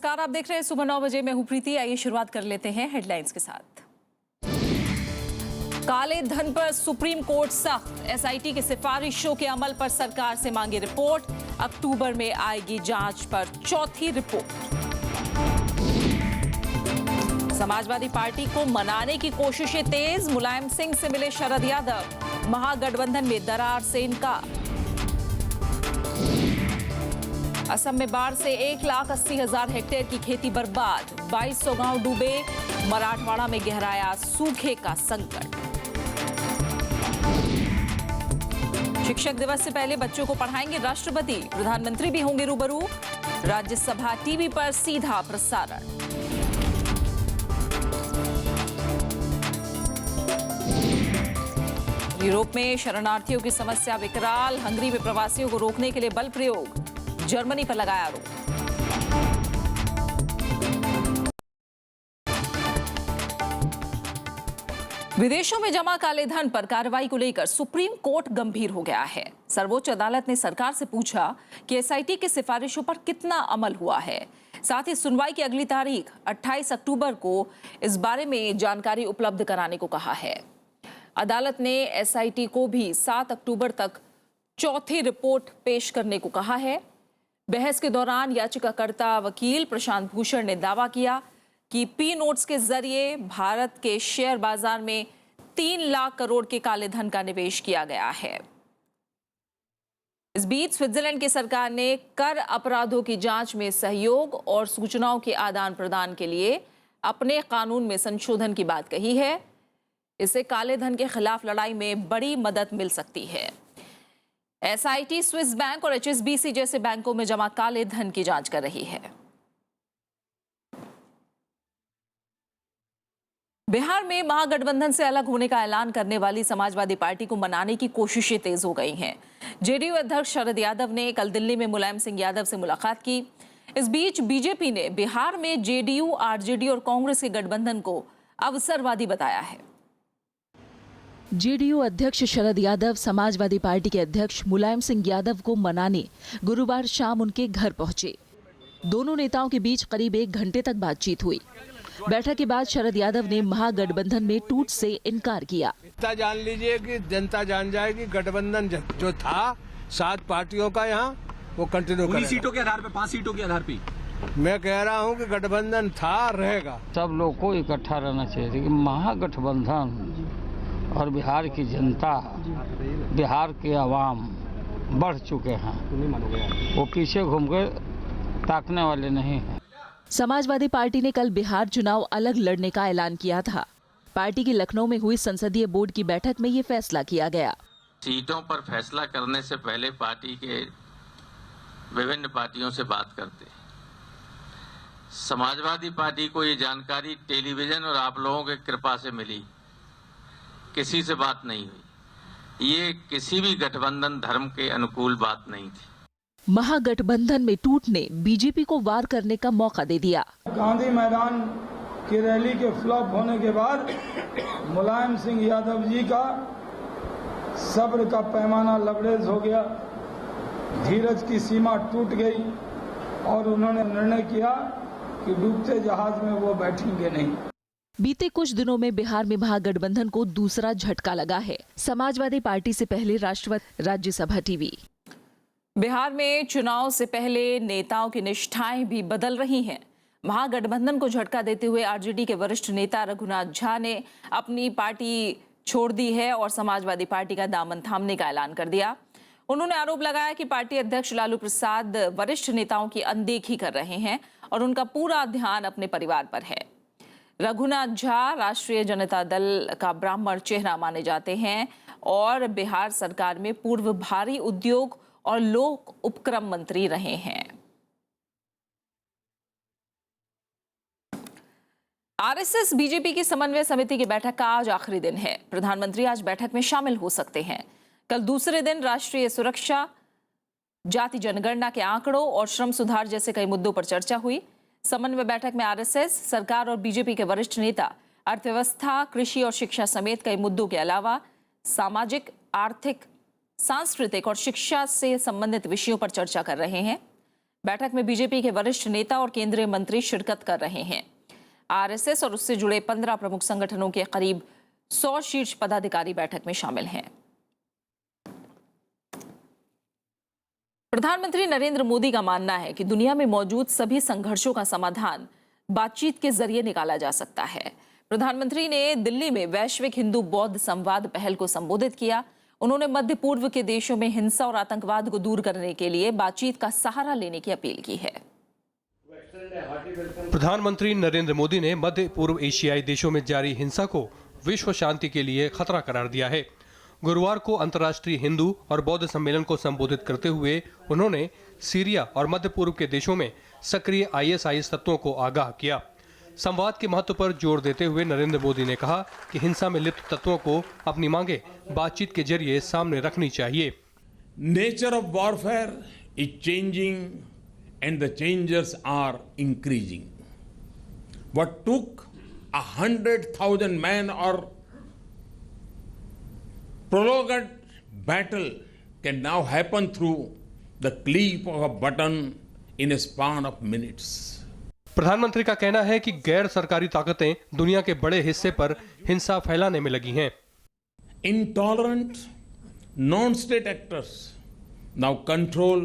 नमस्कार, आप देख रहे हैं सुबह 9 बजे। मैं हूं प्रीति। आइए शुरुआत कर लेते हैं हेडलाइंस के साथ। काले धन पर सुप्रीम कोर्ट सख्त, एसआईटी की सिफारिशों के अमल पर सरकार से मांगी रिपोर्ट। अक्टूबर में आएगी जांच पर चौथी रिपोर्ट। समाजवादी पार्टी को मनाने की कोशिशें तेज, मुलायम सिंह से मिले शरद यादव। महागठबंधन में दरार से इनकार। असम में बाढ़ से 1,80,000 हेक्टेयर की खेती बर्बाद, 2200 गांव डूबे। मराठवाड़ा में गहराया सूखे का संकट। शिक्षक दिवस से पहले बच्चों को पढ़ाएंगे राष्ट्रपति, प्रधानमंत्री भी होंगे रूबरू। राज्यसभा टीवी पर सीधा प्रसारण। यूरोप में शरणार्थियों की समस्या विकराल, हंगरी में प्रवासियों को रोकने के लिए बल प्रयोग, जर्मनी पर लगाया आरोप। विदेशों में जमा काले धन पर कार्रवाई को लेकर सुप्रीम कोर्ट गंभीर हो गया है। सर्वोच्च अदालत ने सरकार से पूछा कि एसआईटी की सिफारिशों पर कितना अमल हुआ है। साथ ही सुनवाई की अगली तारीख 28 अक्टूबर को इस बारे में जानकारी उपलब्ध कराने को कहा है। अदालत ने एसआईटी को भी 7 अक्टूबर तक चौथी रिपोर्ट पेश करने को कहा है। बहस के दौरान याचिकाकर्ता वकील प्रशांत भूषण ने दावा किया कि पी नोट्स के जरिए भारत के शेयर बाजार में 3 लाख करोड़ के काले धन का निवेश किया गया है। इस बीच स्विट्जरलैंड की सरकार ने कर अपराधों की जांच में सहयोग और सूचनाओं के आदान प्रदान के लिए अपने कानून में संशोधन की बात कही है। इससे काले धन के खिलाफ लड़ाई में बड़ी मदद मिल सकती है। एसआईटी स्विस बैंक और एचएसबीसी जैसे बैंकों में जमा काले धन की जांच कर रही है। बिहार में महागठबंधन से अलग होने का ऐलान करने वाली समाजवादी पार्टी को मनाने की कोशिशें तेज हो गई हैं। जेडीयू अध्यक्ष शरद यादव ने कल दिल्ली में मुलायम सिंह यादव से मुलाकात की। इस बीच बीजेपी ने बिहार में जेडीयू, आरजेडी और कांग्रेस के गठबंधन को अवसरवादी बताया है। जेडीयू अध्यक्ष शरद यादव समाजवादी पार्टी के अध्यक्ष मुलायम सिंह यादव को मनाने गुरुवार शाम उनके घर पहुंचे। दोनों नेताओं के बीच करीब 1 घंटे तक बातचीत हुई। बैठक के बाद शरद यादव ने महागठबंधन में टूट से इनकार किया। जान लीजिए कि जनता जान जाएगी, गठबंधन जो था 7 पार्टियों का यहाँ वो कंटिन्यू करेगा। सीटों के आधार पे, 5 सीटों के आधार पे मैं कह रहा हूँ कि गठबंधन था, रहेगा। सब लोग को इकट्ठा रहना चाहिए कि महागठबंधन और बिहार की जनता, बिहार के अवाम बढ़ चुके हैं, वो पीछे घूमकर ताकने वाले नहीं हैं। समाजवादी पार्टी ने कल बिहार चुनाव अलग लड़ने का ऐलान किया था। पार्टी की लखनऊ में हुई संसदीय बोर्ड की बैठक में ये फैसला किया गया। सीटों पर फैसला करने से पहले पार्टी के विभिन्न पार्टियों से बात करते हैं। समाजवादी पार्टी को ये जानकारी टेलीविजन और आप लोगों के कृपा से मिली, किसी से बात नहीं हुई। ये किसी भी गठबंधन धर्म के अनुकूल बात नहीं थी। महागठबंधन में टूट ने बीजेपी को वार करने का मौका दे दिया। गांधी मैदान की रैली के फ्लॉप होने के बाद मुलायम सिंह यादव जी का सब्र का पैमाना लबरेज हो गया, धीरज की सीमा टूट गई और उन्होंने निर्णय किया कि डूबते जहाज में वो बैठेंगे नहीं। बीते कुछ दिनों में बिहार में महागठबंधन को दूसरा झटका लगा है। समाजवादी पार्टी से पहले राष्ट्रवादी राज्यसभा टीवी। बिहार में चुनाव से पहले नेताओं की निष्ठाएं भी बदल रही हैं। महागठबंधन को झटका देते हुए आरजेडी के वरिष्ठ नेता रघुनाथ झा ने अपनी पार्टी छोड़ दी है और समाजवादी पार्टी का दामन थामने का ऐलान कर दिया। उन्होंने आरोप लगाया कि पार्टी अध्यक्ष लालू प्रसाद वरिष्ठ नेताओं की अनदेखी कर रहे हैं और उनका पूरा ध्यान अपने परिवार पर है। रघुनाथ झा राष्ट्रीय जनता दल का ब्राह्मण चेहरा माने जाते हैं और बिहार सरकार में पूर्व भारी उद्योग और लोक उपक्रम मंत्री रहे हैं। आरएसएस बीजेपी की समन्वय समिति की बैठक का आज आखिरी दिन है। प्रधानमंत्री आज बैठक में शामिल हो सकते हैं। कल दूसरे दिन राष्ट्रीय सुरक्षा, जाति जनगणना के आंकड़ों और श्रम सुधार जैसे कई मुद्दों पर चर्चा हुई। समन्वय बैठक में आरएसएस, सरकार और बीजेपी के वरिष्ठ नेता अर्थव्यवस्था, कृषि और शिक्षा समेत कई मुद्दों के अलावा सामाजिक, आर्थिक, सांस्कृतिक और शिक्षा से संबंधित विषयों पर चर्चा कर रहे हैं। बैठक में बीजेपी के वरिष्ठ नेता और केंद्रीय मंत्री शिरकत कर रहे हैं। आरएसएस और उससे जुड़े 15 प्रमुख संगठनों के करीब 100 शीर्ष पदाधिकारी बैठक में शामिल हैं। प्रधानमंत्री नरेंद्र मोदी का मानना है कि दुनिया में मौजूद सभी संघर्षों का समाधान बातचीत के जरिए निकाला जा सकता है। प्रधानमंत्री ने दिल्ली में वैश्विक हिंदू बौद्ध संवाद पहल को संबोधित किया। उन्होंने मध्य पूर्व के देशों में हिंसा और आतंकवाद को दूर करने के लिए बातचीत का सहारा लेने की अपील की है। प्रधानमंत्री नरेंद्र मोदी ने मध्य पूर्व एशियाई देशों में जारी हिंसा को विश्व शांति के लिए खतरा करार दिया है। गुरुवार को अंतर्राष्ट्रीय हिंदू और बौद्ध सम्मेलन को संबोधित करते हुए उन्होंने सीरिया और मध्य पूर्व के देशों में सक्रिय आईएसआईएस तत्वों को आगाह किया। संवाद के महत्व पर जोर देते हुए नरेंद्र मोदी ने कहा कि हिंसा में लिप्त तत्वों को अपनी मांगे बातचीत के जरिए सामने रखनी चाहिए। Nature of warfare is changing and the changers are increasing. What took 100,000 men or prolonged battle can now happen through the click of a button in a span of minutes. प्रधानमंत्री का कहना है कि गैर सरकारी ताकतें दुनिया के बड़े हिस्से पर हिंसा फैलाने में लगी हैं। Intolerant non-state actors now control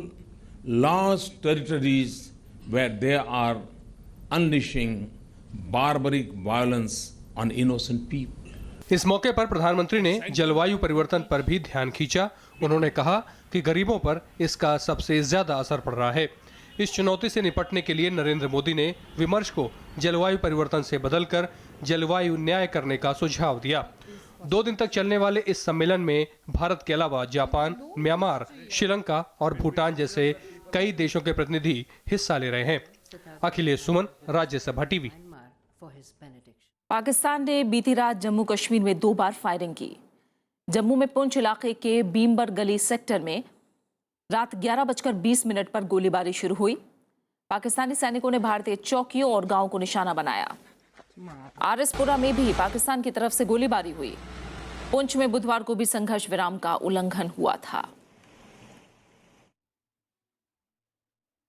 large territories where they are unleashing barbaric violence on innocent people. इस मौके पर प्रधानमंत्री ने जलवायु परिवर्तन पर भी ध्यान खींचा। उन्होंने कहा कि गरीबों पर इसका सबसे ज्यादा असर पड़ रहा है। इस चुनौती से निपटने के लिए नरेंद्र मोदी ने विमर्श को जलवायु परिवर्तन से बदलकर जलवायु न्याय करने का सुझाव दिया। 2 दिन तक चलने वाले इस सम्मेलन में भारत के अलावा जापान, म्यांमार, श्रीलंका और भूटान जैसे कई देशों के प्रतिनिधि हिस्सा ले रहे हैं। अखिलेश सुमन, राज्यसभा टीवी। पाकिस्तान ने बीती रात जम्मू कश्मीर में 2 बार फायरिंग की। जम्मू में पुंछ इलाके के बीमबर गली सेक्टर में रात 11:20 पर गोलीबारी शुरू हुई। पाकिस्तानी सैनिकों ने भारतीय चौकियों और गांव को निशाना बनाया। आरएसपुरा में भी पाकिस्तान की तरफ से गोलीबारी हुई। पुंछ में बुधवार को भी संघर्ष विराम का उल्लंघन हुआ था।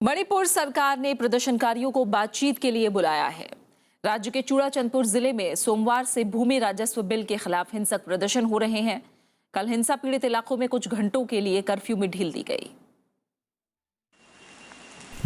मणिपुर सरकार ने प्रदर्शनकारियों को बातचीत के लिए बुलाया है। राज्य के चूड़ाचंदपुर जिले में सोमवार से भूमि राजस्व बिल के खिलाफ हिंसक प्रदर्शन हो रहे हैं। कल हिंसा पीड़ित इलाकों में कुछ घंटों के लिए कर्फ्यू में ढील दी गई।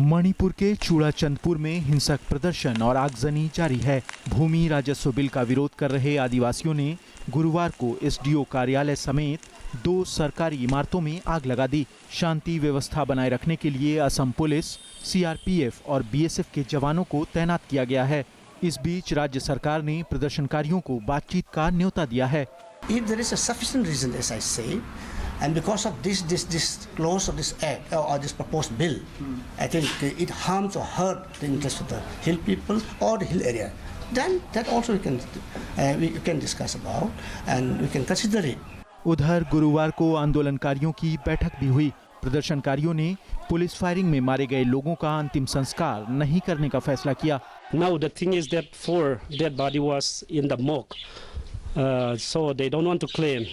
मणिपुर के चूड़ाचंदपुर में हिंसक प्रदर्शन और आगजनी जारी है। भूमि राजस्व बिल का विरोध कर रहे आदिवासियों ने गुरुवार को एसडीओ कार्यालय समेत 2 सरकारी इमारतों में आग लगा दी। शांति व्यवस्था बनाए रखने के लिए असम पुलिस, सीआरपीएफ और बीएसएफ के जवानों को तैनात किया गया है। इस बीच राज्य सरकार ने प्रदर्शनकारियों को बातचीत का न्योता दिया है। If there is a sufficient reason, as I say, and because of this clause of this act or this proposed bill, I think it harms or hurt the interest of the hill people or the hill area, then that also we can discuss about and we can consider it. उधर गुरुवार को आंदोलनकारियों की बैठक भी हुई। प्रदर्शनकारियों ने पुलिस फायरिंग में मारे गए लोगों का अंतिम संस्कार नहीं करने का फैसला किया। Now the thing is that 4 dead body was in the morgue, so they don't want to claim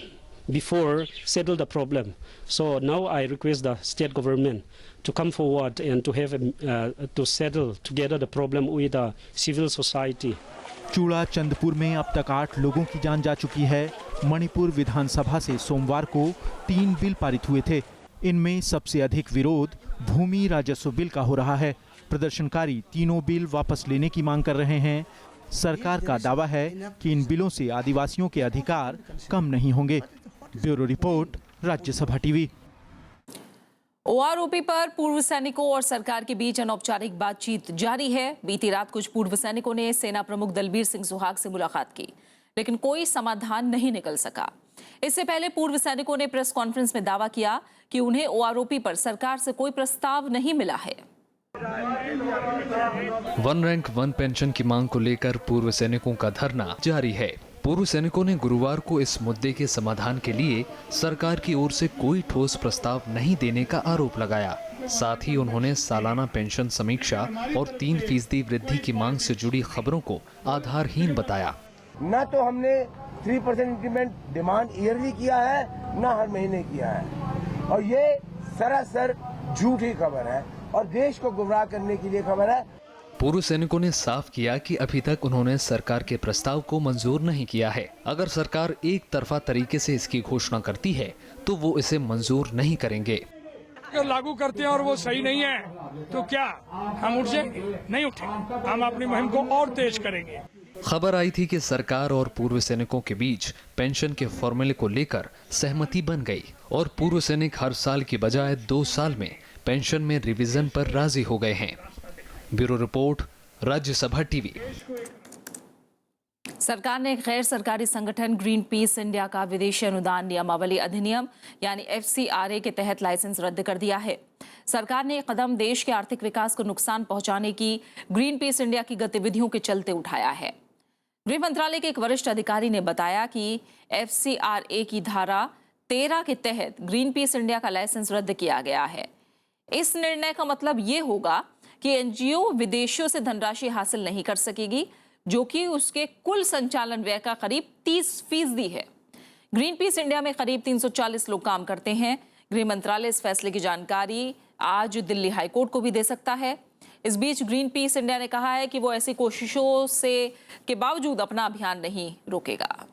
before settle the problem. So now I request the state government to come forward and to have to settle together the problem with the civil society. चूड़ाचंदपुर में अब तक 8 लोगों की जान जा चुकी है। मणिपुर विधानसभा से सोमवार को 3 बिल पारित हुए थे। इनमें सबसे अधिक विरोध भूमि राजस्व बिल का हो रहा है। प्रदर्शनकारी तीनों बिल वापस लेने की मांग कर रहे हैं। सरकार का दावा है कि इन बिलों से आदिवासियों के अधिकार कम नहीं होंगे। Bureau report, Rajya Sabha TV. OROP पर पूर्व सैनिकों और सरकार के बीच अनौपचारिक बातचीत जारी है। बीती रात कुछ पूर्व सैनिकों ने सेना प्रमुख दलबीर सिंह सुहाग से मुलाकात की, लेकिन कोई समाधान नहीं निकल सका। इससे पहले पूर्व सैनिकों ने प्रेस कॉन्फ्रेंस में दावा किया कि उन्हें ओआरओपी पर सरकार से कोई प्रस्ताव नहीं मिला है। 1 रैंक 1 पेंशन की मांग को लेकर पूर्व सैनिकों का धरना जारी है। पूर्व सैनिकों ने गुरुवार को इस मुद्दे के समाधान के लिए सरकार की ओर से कोई ठोस प्रस्ताव नहीं देने का आरोप लगाया। साथ ही उन्होंने सालाना पेंशन समीक्षा और 3% वृद्धि की मांग से जुड़ी खबरों को आधारहीन बताया। न तो हमने 3% इंक्रीमेंट डिमांड ईयरली किया है, न हर महीने किया है, और ये सरासर झूठी खबर है और देश को गुमराह करने के लिए खबर है। पूर्व सैनिकों ने साफ किया कि अभी तक उन्होंने सरकार के प्रस्ताव को मंजूर नहीं किया है। अगर सरकार एक तरफा तरीके से इसकी घोषणा करती है तो वो इसे मंजूर नहीं करेंगे। अगर लागू करते हैं और वो सही नहीं है तो क्या हम उठ जाएंगे? नहीं उठेंगे, हम अपनी मुहिम को और तेज करेंगे। खबर आई थी कि सरकार और पूर्व सैनिकों के बीच पेंशन के फॉर्मूले को लेकर सहमति बन गई और पूर्व सैनिक हर साल की बजाय 2 साल में पेंशन में रिवीजन पर राजी हो गए हैं। Bureau report, Rajya Sabha TV. सरकार ने गैर सरकारी संगठन ग्रीन पीस इंडिया का विदेशी अनुदान नियमावली अधिनियम यानी FCRA के तहत लाइसेंस रद्द कर दिया है। सरकार ने कदम देश के आर्थिक विकास को नुकसान पहुंचाने की ग्रीन पीस इंडिया की गतिविधियों के चलते उठाया है। गृह मंत्रालय के एक वरिष्ठ अधिकारी ने बताया कि FCRA की धारा 13 के तहत ग्रीन पीस इंडिया का लाइसेंस रद्द किया गया है। इस निर्णय का मतलब ये होगा कि NGO विदेशियों से धनराशि हासिल नहीं कर सकेगी, जो कि उसके कुल संचालन व्यय का करीब 30% है। ग्रीन पीस इंडिया में करीब 340 लोग काम करते हैं। गृह मंत्रालय इस फैसले की जानकारी आज दिल्ली हाईकोर्ट को भी दे सकता है। इस बीच ग्रीन पीस इंडिया ने कहा है कि वो ऐसी कोशिशों के बावजूद अपना अभियान नहीं रोकेगा।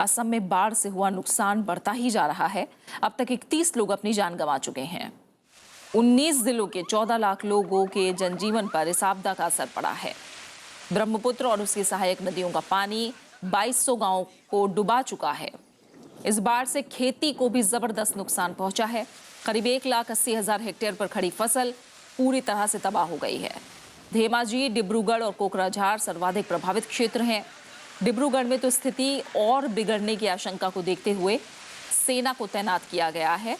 असम में बाढ़ से हुआ नुकसान बढ़ता ही जा रहा है। अब तक 31 लोग अपनी जान गंवा चुके हैं। 19 जिलों के 14 लाख लोगों के जनजीवन पर इस आपदा का असर पड़ा है। ब्रह्मपुत्र और उसकी सहायक नदियों का पानी 2200 गांवों को डुबा चुका है। इस बाढ़ से खेती को भी जबरदस्त नुकसान पहुंचा है। करीब 1,80,000 हेक्टेयर पर खड़ी फसल पूरी तरह से तबाह हो गई है। धेमाजी, डिब्रूगढ़ और कोकराझार सर्वाधिक प्रभावित क्षेत्र हैं। डिब्रूगढ़ में तो स्थिति और बिगड़ने की आशंका को देखते हुए सेना को तैनात किया गया है।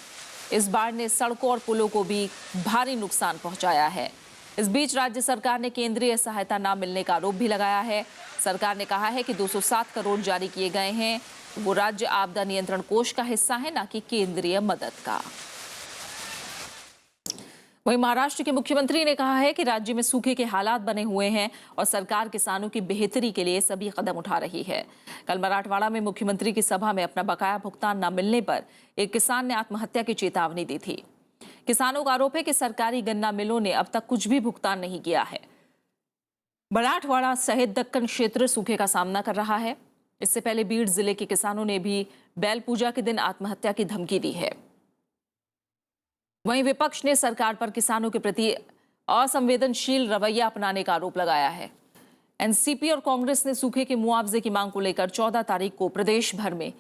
इस बाढ़ ने सड़कों और पुलों को भी भारी नुकसान पहुंचाया है। इस बीच राज्य सरकार ने केंद्रीय सहायता न मिलने का आरोप भी लगाया है। सरकार ने कहा है कि 207 करोड़ जारी किए गए हैं, वो राज्य आपदा नियंत्रण कोष का हिस्सा है, न कि केंद्रीय मदद का। वहीं महाराष्ट्र के मुख्यमंत्री ने कहा है कि राज्य में सूखे के हालात बने हुए हैं और सरकार किसानों की बेहतरी के लिए सभी कदम उठा रही है। कल मराठवाड़ा में मुख्यमंत्री की सभा में अपना बकाया भुगतान न मिलने पर एक किसान ने आत्महत्या की चेतावनी दी थी। किसानों का आरोप है कि सरकारी गन्ना मिलों ने अब तक कुछ भी भुगतान नहीं किया है। मराठवाड़ा सहित दक्कन क्षेत्र सूखे का सामना कर रहा है। इससे पहले बीड़ जिले के किसानों ने भी बैल पूजा के दिन आत्महत्या की धमकी दी है। वहीं विपक्ष ने सरकार पर किसानों के प्रति असंवेदनशील रवैया अपनाने का आरोप लगाया है। एनसीपी और कांग्रेस ने सूखे के मुआवजे की मांग को लेकर 14 तारीख को प्रदेश भर में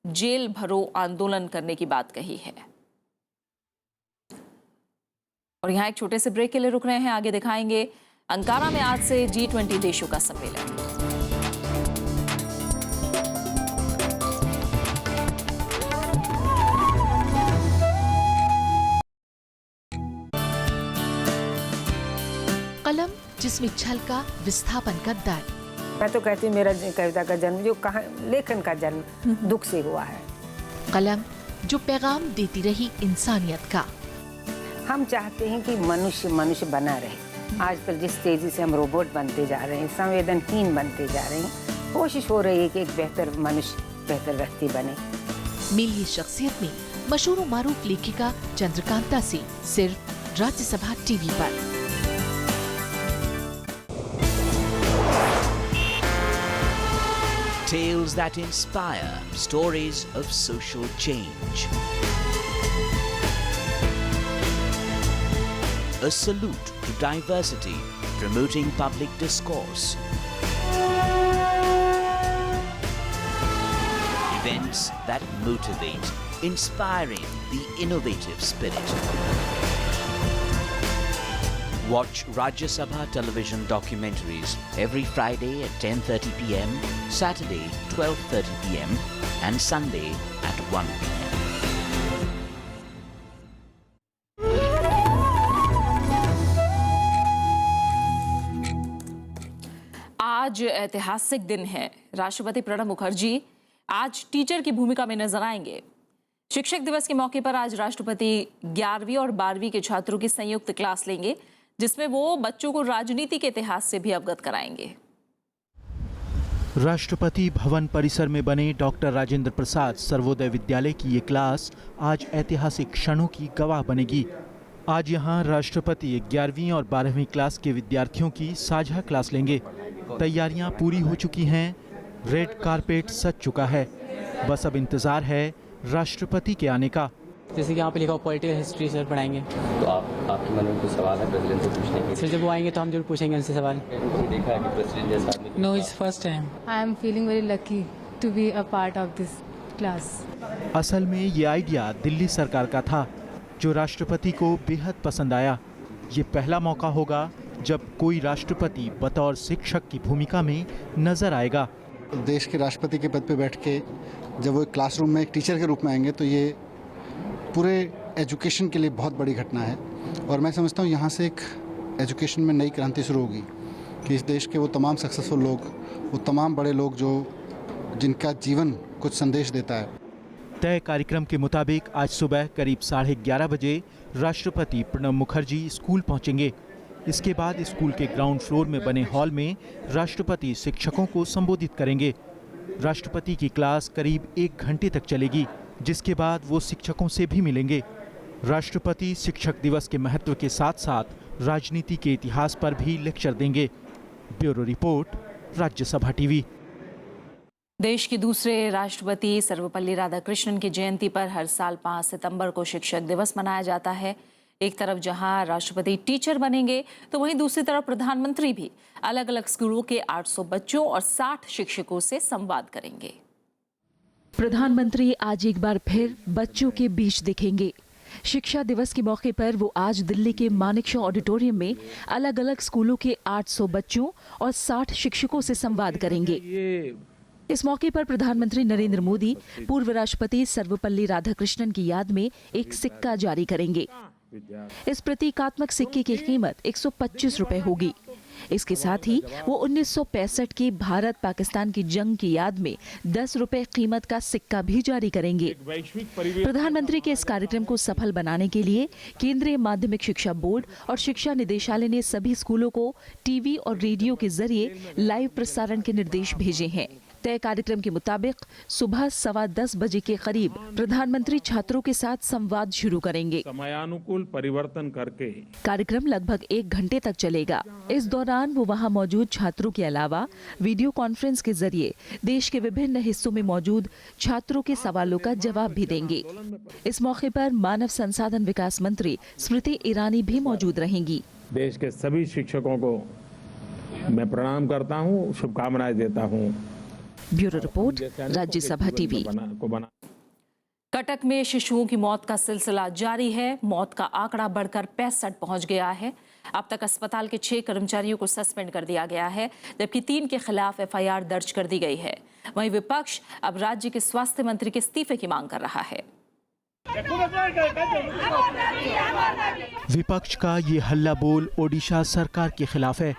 जेल भरो आंदोलन करने की बात कही है। और यहाँ एक छोटे से ब्रेक के लिए रुक रहे हैं, आगे दिखाएंगे। अंकारा में आज से G20 देशों का सम्मेलन। कलम जिसमें छलका विस्थापन का दर्द। मैं तो कहती हूँ मेरा कविता का जन्म जो लेखन का जन्म दुख से हुआ है। कलम जो पैगाम देती रही इंसानियत का। हम चाहते हैं कि मनुष्य मनुष्य बना रहे। आजकल जिस तेजी से हम रोबोट बनते जा रहे हैं, संवेदनहीन बनते जा रहे हैं, कोशिश हो रही है कि एक बेहतर मनुष्य, बेहतर व्यक्ति बने। मिली शख्सियत में मशहूर मारूफ लेखिका चंद्रकांता से सिर्फ राज्यसभा टीवी पर। Tales that inspire, stories of social change. A salute to diversity, promoting public discourse. Events that motivate, inspiring the innovative spirit. Watch Rajya Sabha television documentaries every Friday at 10:30 p.m., Saturday 12:30 p.m. and Sunday at 1 p.m. आज ऐतिहासिक दिन है। राष्ट्रपति प्रणब मुखर्जी आज teacher की भूमिका में नजर आएंगे। शिक्षक दिवस के मौके पर आज राष्ट्रपति 11वीं और 12वीं के छात्रों की संयुक्त क्लास लेंगे, जिसमें वो बच्चों को राजनीति के इतिहास से भी अवगत कराएंगे। राष्ट्रपति भवन परिसर में बने डॉक्टर राजेंद्र प्रसाद सर्वोदय विद्यालय की ये क्लास आज ऐतिहासिक क्षणों की गवाह बनेगी। आज यहाँ राष्ट्रपति 11वीं और 12वीं क्लास के विद्यार्थियों की साझा क्लास लेंगे। तैयारियां पूरी हो चुकी हैं, रेड कारपेट सज चुका है, बस अब इंतजार है राष्ट्रपति के आने का। जैसे कि यहाँ पे लिखा हो पॉलिटिकल हिस्ट्री सर पढ़ाएंगे। तो आपके मन में कुछ सवाल है प्रेसिडेंट से पूछने के? सर जब वो आएंगे तो हम जरूर पूछेंगे उनसे सवाल। देखा है कि प्रेसिडेंट जैसा आदमी? No, it's first time. I am feeling very lucky to be a part of this class. असल में ये आइडिया दिल्ली सरकार का था, जो राष्ट्रपति को बेहद पसंद आया। ये पहला मौका होगा जब कोई राष्ट्रपति बतौर शिक्षक की भूमिका में नजर आएगा। देश के राष्ट्रपति के पद पे बैठ के जब वो क्लासरूम में एक टीचर के रूप में आएंगे तो ये पूरे एजुकेशन के लिए बहुत बड़ी घटना है। और मैं समझता हूँ यहाँ से एक एजुकेशन में नई क्रांति शुरू होगी कि इस देश के वो तमाम सक्सेसफुल लोग, वो तमाम बड़े लोग जिनका जीवन कुछ संदेश देता है। तय कार्यक्रम के मुताबिक आज सुबह करीब 11:30 बजे राष्ट्रपति प्रणब मुखर्जी स्कूल पहुंचेंगे। इसके बाद स्कूल के ग्राउंड फ्लोर में बने हॉल में राष्ट्रपति शिक्षकों को संबोधित करेंगे। राष्ट्रपति की क्लास करीब 1 घंटे तक चलेगी, जिसके बाद वो शिक्षकों से भी मिलेंगे। राष्ट्रपति शिक्षक दिवस के महत्व के साथ साथ राजनीति के इतिहास पर भी लेक्चर देंगे। Bureau report, Rajya Sabha TV. देश के दूसरे राष्ट्रपति सर्वपल्ली राधाकृष्णन की जयंती पर हर साल 5 सितंबर को शिक्षक दिवस मनाया जाता है। एक तरफ जहां राष्ट्रपति टीचर बनेंगे तो वहीं दूसरी तरफ प्रधानमंत्री भी अलग अलग स्कूलों के 800 बच्चों और 60 शिक्षकों से संवाद करेंगे। प्रधानमंत्री आज एक बार फिर बच्चों के बीच दिखेंगे। शिक्षा दिवस के मौके पर वो आज दिल्ली के मानेकशॉ ऑडिटोरियम में अलग अलग स्कूलों के 800 बच्चों और 60 शिक्षकों से संवाद करेंगे। इस मौके पर प्रधानमंत्री नरेंद्र मोदी पूर्व राष्ट्रपति सर्वपल्ली राधाकृष्णन की याद में एक सिक्का जारी करेंगे। इस प्रतीकात्मक सिक्के की कीमत 125 रुपए होगी। इसके साथ ही वो 1965 की भारत पाकिस्तान की जंग की याद में 10 रुपए कीमत का सिक्का भी जारी करेंगे। प्रधानमंत्री के इस कार्यक्रम को सफल बनाने के लिए केंद्रीय माध्यमिक शिक्षा बोर्ड और शिक्षा निदेशालय ने सभी स्कूलों को टीवी और रेडियो के जरिए लाइव प्रसारण के निर्देश भेजे हैं। तय कार्यक्रम के मुताबिक सुबह 10:15 बजे के करीब प्रधानमंत्री छात्रों के साथ संवाद शुरू करेंगे। समयानुकूल परिवर्तन करके कार्यक्रम लगभग 1 घंटे तक चलेगा। इस दौरान वो वहां मौजूद छात्रों के अलावा वीडियो कॉन्फ्रेंस के जरिए देश के विभिन्न हिस्सों में मौजूद छात्रों के सवालों का जवाब भी देंगे। इस मौके पर मानव संसाधन विकास मंत्री स्मृति ईरानी भी मौजूद रहेंगी। देश के सभी शिक्षकों को मैं प्रणाम करता हूँ, शुभकामनाएं देता हूँ। Bureau report, Rajya Sabha TV. Cuttack में शिशुओं की मौत का सिलसिला जारी है। मौत का आंकड़ा बढ़कर 65 पहुंच गया है। अब तक अस्पताल के 6 कर्मचारियों को सस्पेंड कर दिया गया है, जबकि 3 के खिलाफ FIR दर्ज कर दी गई है। वहीं विपक्ष अब राज्य के स्वास्थ्य मंत्री के इस्तीफे की मांग कर रहा है। विपक्ष का ये हल्ला बोल ओडिशा सरकार के खिलाफ है।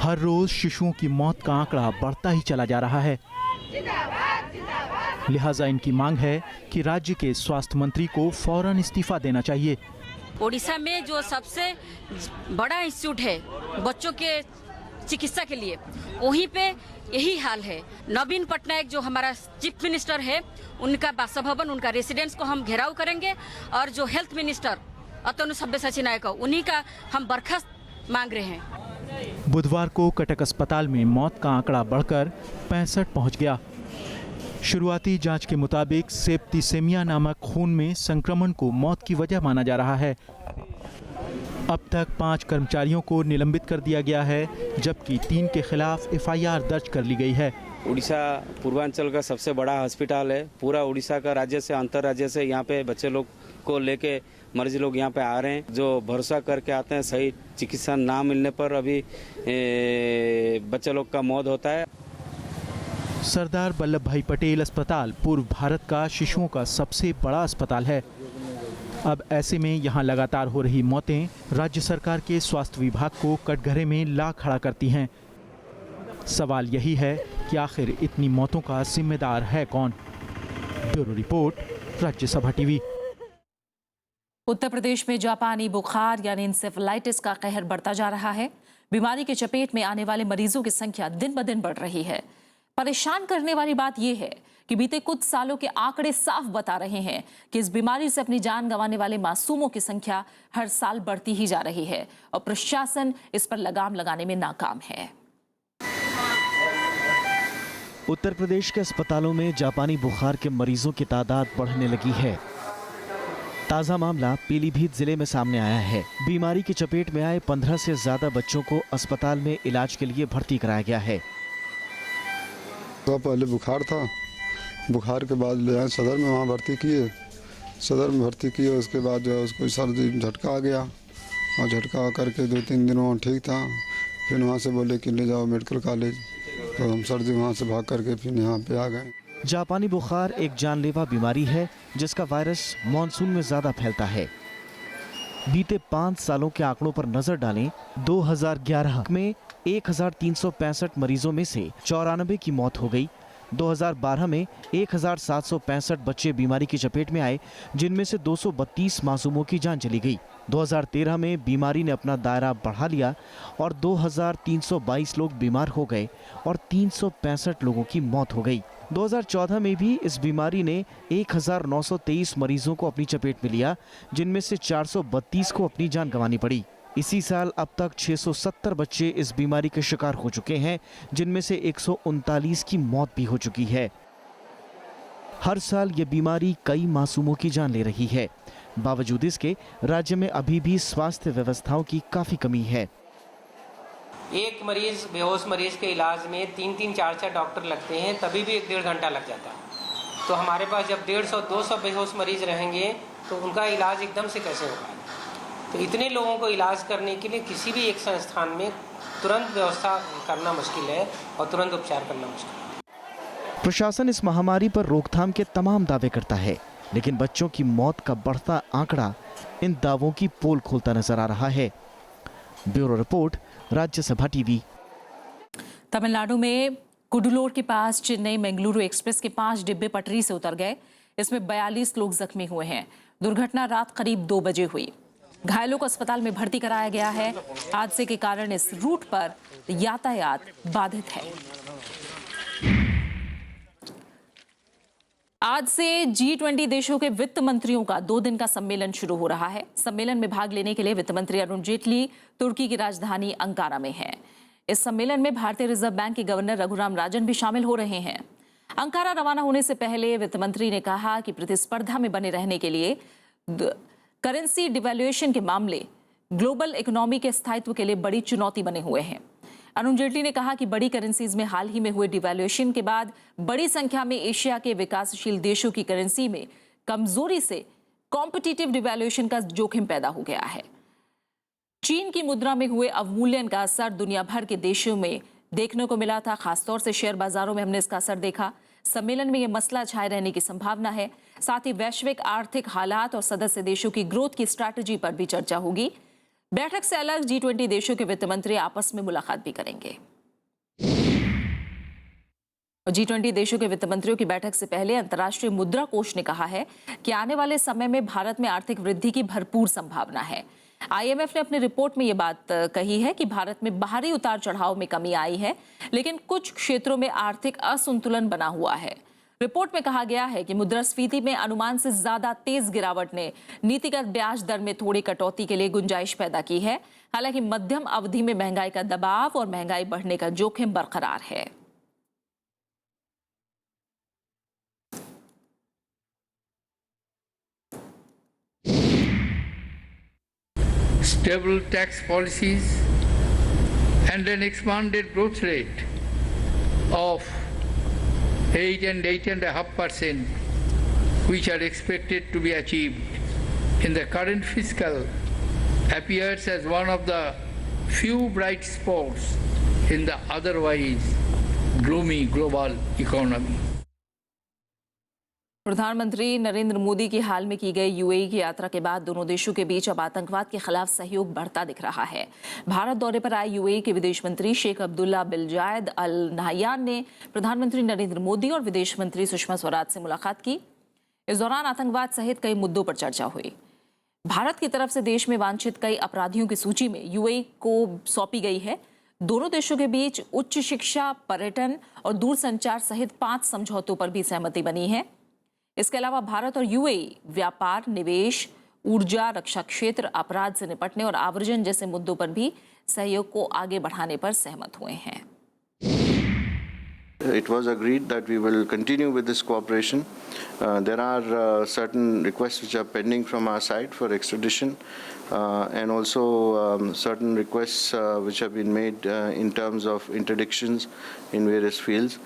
हर रोज शिशुओं की मौत का आंकड़ा बढ़ता ही चला जा रहा है। लिहाजा इनकी मांग है कि राज्य के स्वास्थ्य मंत्री को फौरन इस्तीफा देना चाहिए। ओडिशा में जो सबसे बड़ा इंस्टीट्यूट है बच्चों के चिकित्सा के लिए, वहीं पे यही हाल है। नवीन पटनायक जो हमारा चीफ मिनिस्टर है, उनका बासभवन, उनका रेसिडेंस को हम घेराव करेंगे और जो हेल्थ मिनिस्टर अतनु सब्यसाची नायक, उन्हीं का हम बर्खास्त मांग रहे हैं। बुधवार को कटक अस्पताल में मौत का आंकड़ा बढ़कर 65 पहुंच गया। शुरुआती जांच के मुताबिक सेप्टिसेमिया नामक खून में संक्रमण को मौत की वजह माना जा रहा है। अब तक 5 कर्मचारियों को निलंबित कर दिया गया है, जबकि 3 के खिलाफ FIR दर्ज कर ली गई है। उड़ीसा पूर्वांचल का सबसे बड़ा हॉस्पिटल है। पूरा उड़ीसा का राज्य से, अंतर राज्य से यहाँ पे बच्चे लोग को लेके मरीज लोग यहाँ पे आ रहे हैं, जो भरोसा करके आते हैं। सही चिकित्सा ना मिलने पर अभी बच्चे लोग का मौत होता है। सरदार वल्लभ भाई पटेल अस्पताल पूर्व भारत का शिशुओं का सबसे बड़ा अस्पताल है। अब ऐसे में यहाँ लगातार हो रही मौतें राज्य सरकार के स्वास्थ्य विभाग को कटघरे में ला खड़ा करती हैं। सवाल यही है कि आखिर इतनी मौतों का जिम्मेदार है कौन? Bureau report, Rajya Sabha TV. Uttar Pradesh में जापानी बुखार यानी इंसेफेलाइटिस का कहर बढ़ता जा रहा है। बीमारी के चपेट में आने वाले मरीजों की संख्या दिन ब दिन बढ़ रही है। परेशान करने वाली बात यह है कि बीते कुछ सालों के आंकड़े साफ बता रहे हैं कि इस बीमारी से अपनी जान गंवाने वाले मासूमों की संख्या हर साल बढ़ती ही जा रही है और प्रशासन इस पर लगाम लगाने में नाकाम है। उत्तर प्रदेश के अस्पतालों में जापानी बुखार के मरीजों की तादाद बढ़ने लगी है। ताजा मामला पीलीभीत जिले में सामने आया है। बीमारी की चपेट में आए 15 से ज्यादा बच्चों को अस्पताल में इलाज के लिए भर्ती कराया गया है। तो पहले बुखार था, बुखार के बाद ले आए सदर में, वहाँ भर्ती किए। सदर में भर्ती किए, उसके बाद जो है उसको सर्दी झटका आ गया और झटका करके 2-3 दिन वहाँ ठीक था। फिर वहाँ से बोले कि ले जाओ मेडिकल कॉलेज, तो हम सर्दी वहाँ से भाग करके फिर यहाँ पे आ गए। जापानी बुखार एक जानलेवा बीमारी है जिसका वायरस मानसून में ज्यादा फैलता है। बीते 5 सालों के आंकड़ों पर नजर डालें, 2011 में 1365 मरीजों में से 94 की मौत हो गई। 2012 में 1765 बच्चे बीमारी की चपेट में आए, जिनमें से 232 मासूमों की जान चली गई। 2013 में बीमारी ने अपना दायरा बढ़ा लिया और 2322 लोग बीमार हो गए और 365 लोगों की मौत हो गई। 2014 में भी इस बीमारी ने 1923 मरीजों को अपनी चपेट में लिया, जिनमें से 432 को अपनी जान गंवानी पड़ी। इसी साल अब तक 670 बच्चे इस बीमारी के शिकार हो चुके हैं, जिनमें से 139 की मौत भी हो चुकी है। हर साल ये बीमारी कई मासूमों की जान ले रही है। बावजूद इसके राज्य में अभी भी स्वास्थ्य व्यवस्थाओं की काफी कमी है। एक मरीज, बेहोश मरीज के इलाज में 3-3, 4-4 डॉक्टर लगते हैं, तभी भी 1-1.5 घंटा लग जाता है। तो हमारे पास जब 150-200 बेहोश मरीज रहेंगे तो उनका इलाज एकदम से कैसे होगा? तो इतने लोगों को इलाज करने के लिए किसी भी एक संस्थान में तुरंत व्यवस्था करना मुश्किल है और तुरंत उपचार करना मुश्किल है। प्रशासन इस महामारी पर रोकथाम के तमाम दावे करता है, लेकिन बच्चों की मौत का बढ़ता आंकड़ा इन दावों की पोल खोलता नजर आ रहा है। Bureau report, Rajya Sabha TV. Tamil Nadu में कुडुलोर के पास चेन्नई मंगलुरु एक्सप्रेस के 5 डिब्बे पटरी से उतर गए। इसमें 42 लोग जख्मी हुए हैं। दुर्घटना रात करीब 2 बजे हुई। घायलों को अस्पताल में भर्ती कराया गया है। हादसे के कारण इस रूट पर यातायात बाधित है। आज से G20 देशों के वित्त मंत्रियों का 2 दिन का सम्मेलन शुरू हो रहा है। सम्मेलन में भाग लेने के लिए वित्त मंत्री अरुण जेटली तुर्की की राजधानी अंकारा में हैं। इस सम्मेलन में भारतीय रिजर्व बैंक के गवर्नर रघुराम राजन भी शामिल हो रहे हैं। अंकारा रवाना होने से पहले वित्त मंत्री ने कहा कि प्रतिस्पर्धा में बने रहने के लिए करेंसी डिवैल्यूएशन के मामले ग्लोबल इकोनॉमी के स्थायित्व के लिए बड़ी चुनौती बने हुए हैं। अरुण जेटली ने कहा कि बड़ी करेंसीज में हाल ही में हुए डिवैल्यूएशन के बाद बड़ी संख्या में एशिया के विकासशील देशों की करेंसी में कमजोरी से कॉम्पिटिटिव डिवैल्यूएशन का जोखिम पैदा हो गया है। चीन की मुद्रा में हुए अवमूल्यन का असर दुनिया भर के देशों में देखने को मिला था। खासतौर से शेयर बाजारों में हमने इसका असर देखा। सम्मेलन में यह मसला छाए रहने की संभावना है। साथ ही वैश्विक आर्थिक हालात और सदस्य देशों की ग्रोथ की स्ट्रैटेजी पर भी चर्चा होगी। बैठक से अलग G20 देशों के वित्त मंत्री आपस में मुलाकात भी करेंगे। G20 देशों के वित्त मंत्रियों की बैठक से पहले अंतर्राष्ट्रीय मुद्रा कोष ने कहा है कि आने वाले समय में भारत में आर्थिक वृद्धि की भरपूर संभावना है। IMF ने अपनी रिपोर्ट में ये बात कही है कि भारत में बाहरी उतार चढ़ाव में कमी आई है, लेकिन कुछ क्षेत्रों में आर्थिक असंतुलन बना हुआ है। रिपोर्ट में कहा गया है कि मुद्रास्फीति में अनुमान से ज्यादा तेज गिरावट ने नीतिगत ब्याज दर में थोड़ी कटौती के लिए गुंजाइश पैदा की है। हालांकि मध्यम अवधि में महंगाई का दबाव और महंगाई बढ़ने का जोखिम बरकरार है। Stable tax policies and an expanded growth rate of 8 and 8.5%, which are expected to be achieved in the current fiscal, appears as one of the few bright spots in the otherwise gloomy global economy. प्रधानमंत्री नरेंद्र मोदी की हाल में की गई UAE की यात्रा के बाद दोनों देशों के बीच अब आतंकवाद के खिलाफ सहयोग बढ़ता दिख रहा है। भारत दौरे पर आए यूएई के विदेश मंत्री शेख अब्दुल्ला बिन जायद अल नाहयान ने प्रधानमंत्री नरेंद्र मोदी और विदेश मंत्री सुषमा स्वराज से मुलाकात की। इस दौरान आतंकवाद सहित कई मुद्दों पर चर्चा हुई। भारत की तरफ से देश में वांछित कई अपराधियों की सूची में यूएई को सौंपी गई है। दोनों देशों के बीच उच्च शिक्षा, पर्यटन और दूरसंचार सहित 5 समझौतों पर भी सहमति बनी है। इसके अलावा भारत और यूएई व्यापार, निवेश, ऊर्जा, रक्षा क्षेत्र, अपराध से निपटने और आव्रजन जैसे मुद्दों पर भी सहयोग को आगे बढ़ाने पर सहमत हुए हैं। It was agreed that we will continue with this cooperation. There are certain requests which are pending from our side for extradition, and also certain requests which have been made in terms of interdictions in various fields.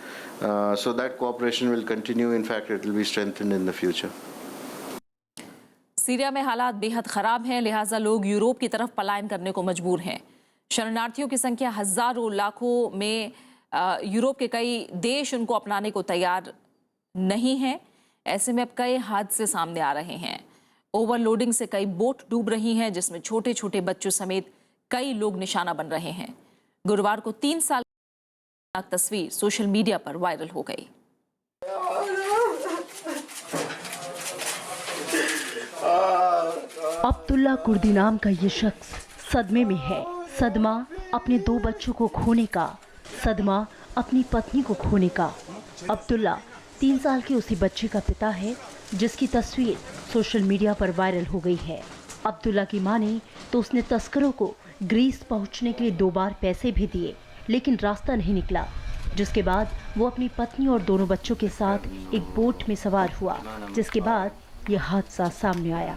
So that cooperation will continue. In fact, it will be strengthened in the future. Syria में हालात बेहद खराब हैं, लिहाजा लोग Europe की तरफ पलायन करने को मजबूर हैं। शरणार्थियों की संख्या हजारों लाखों में यूरोप के कई देश उनको अपनाने को तैयार नहीं हैं। ऐसे में अब कई हादसे सामने आ रहे हैं। ओवरलोडिंग से कई बोट डूब रही हैं, जिसमें छोटे छोटे बच्चों समेत कई लोग निशाना बन रहे हैं। गुरुवार को 3 साल की तस्वीर सोशल मीडिया पर वायरल हो गई। अब्दुल्ला कुर्दी नाम का ये शख्स सदमे में है। सदमा अपने 2 बच्चों को खोने का, सदमा अपनी पत्नी को खोने का। अब्दुल्ला 3 साल के उसी बच्चे का पिता है जिसकी तस्वीर सोशल मीडिया पर वायरल हो गई है। अब्दुल्ला की माने तो उसने तस्करों को ग्रीस पहुंचने के लिए 2 बार पैसे भी दिए, लेकिन रास्ता नहीं निकला, जिसके बाद वो अपनी पत्नी और दोनों बच्चों के साथ एक बोट में सवार हुआ, जिसके बाद यह हादसा सामने आया।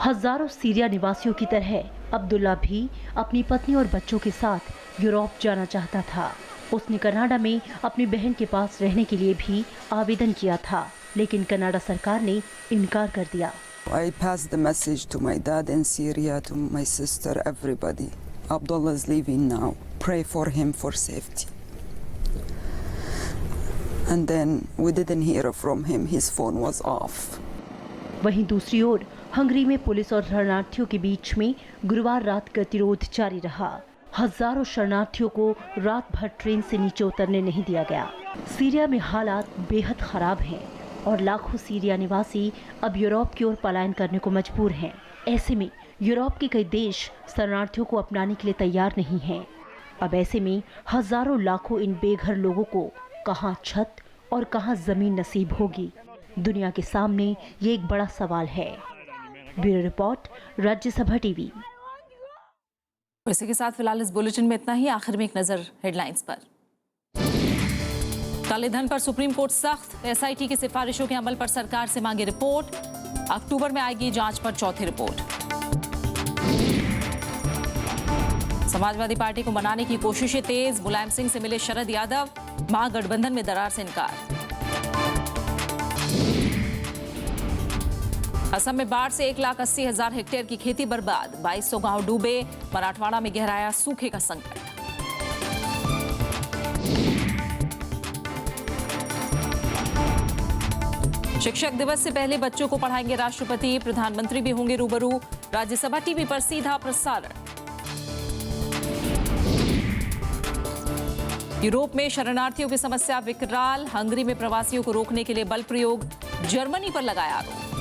हजारों सीरिया निवासियों की तरह अब्दुल्ला भी अपनी पत्नी और बच्चों के साथ यूरोप जाना चाहता था। उसने कनाडा में अपनी बहन के पास रहने के लिए भी आवेदन किया था, लेकिन कनाडा सरकार ने इनकार कर दिया। I passed the message to my dad in Syria, to my sister, everybody. Abdullah is leaving now. Pray for him for safety. And then we didn't hear from him. His phone was off. वहीं दूसरी ओर Hungary में police और शरणार्थियों के बीच में गुरुवार रात गतिरोध जारी रहा। हजारों शरणार्थियों को रात भर ट्रेन से नीचे उतरने नहीं दिया गया। सीरिया में हालात बेहद खराब हैं और लाखों सीरिया निवासी अब यूरोप की ओर पलायन करने को मजबूर हैं। ऐसे में यूरोप के कई देश शरणार्थियों को अपनाने के लिए तैयार नहीं हैं। अब ऐसे में हजारों लाखों इन बेघर लोगों को कहां छत और कहां जमीन नसीब होगी, दुनिया के सामने ये एक बड़ा सवाल है। Bureau report, Rajya Sabha TV. इसी के साथ फिलहाल इस बुलेटिन में इतना ही। आखिर में एक नजर हेडलाइंस पर। काले धन पर सुप्रीम कोर्ट सख्त, एसआईटी की सिफारिशों के अमल पर सरकार से मांगी रिपोर्ट। अक्टूबर में आएगी जांच पर चौथी रिपोर्ट। समाजवादी पार्टी को मनाने की कोशिशें तेज, मुलायम सिंह से मिले शरद यादव, महागठबंधन में दरार से इनकार। असम में बाढ़ से 1,80,000 हेक्टेयर की खेती बर्बाद, 2200 गांव डूबे, मराठवाड़ा में गहराया सूखे का संकट। शिक्षक दिवस से पहले बच्चों को पढ़ाएंगे राष्ट्रपति, प्रधानमंत्री भी होंगे रूबरू। राज्यसभा टीवी पर सीधा प्रसारण। यूरोप में शरणार्थियों की समस्या विकराल, हंगरी में प्रवासियों को रोकने के लिए बल प्रयोग, जर्मनी पर लगाया आरोप।